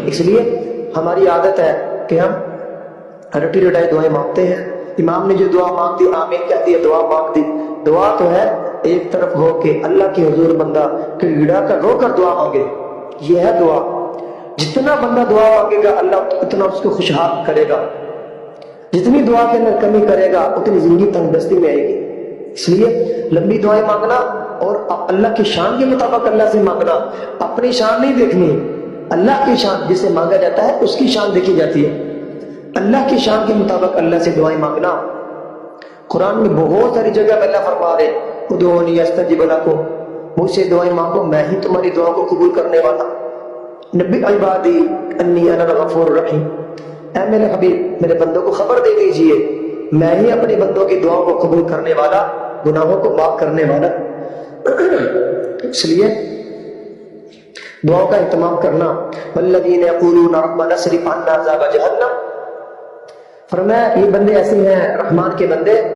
اس لیے ہماری عادت ہے کہ ہم رٹی رٹائی دعائیں مانگتے ہیں. امام نے جو دعا مانگ دی آمین کہہ دیا, دعا مانگ دی. دعا تو ہے ایک طرف ہو کے اللہ کے حضور بندہ گڑا کر رو کر دعا مانگے, یہ ہے دعا. جتنا بندہ دعا مانگے گا اللہ اتنا اس کو خوشحال کرے گا. جتنی دعا کے اندر کمی کرے گا اتنی زندگی تنگ دستی میں آئے گی. اس لیے لمبی دعائیں مانگنا اور اللہ کی شان کے مطابق اللہ سے مانگنا, اپنی شان نہیں دیکھنی, اللہ کی شان جسے مانگا جاتا ہے اس کی شان دیکھی جاتی ہے. اللہ کی شان کے مطابق اللہ سے دعائیں مانگنا. قرآن میں بہت ساری جگہ میں اللہ فرما رہے ادعونی استجب لکم, مجھ سے دعائیں مانگو میں ہی تمہاری دعا کو قبول کرنے والا. نبی عبادی انی انا الغفور الرحیم, اے میرے حبیب میرے بندوں کو خبر دے دیجئے میں ہی اپنے بندوں کی دعاؤں کو قبول کرنے والا, گناہوں کو معاف کرنے والا. اس لیے دعاؤں کا اہتمام کرنا. والذین یقولون ربنا اصرف عنا عذاب جہنم, فرمایا یہ بندے ایسے ہیں رحمان کے بندے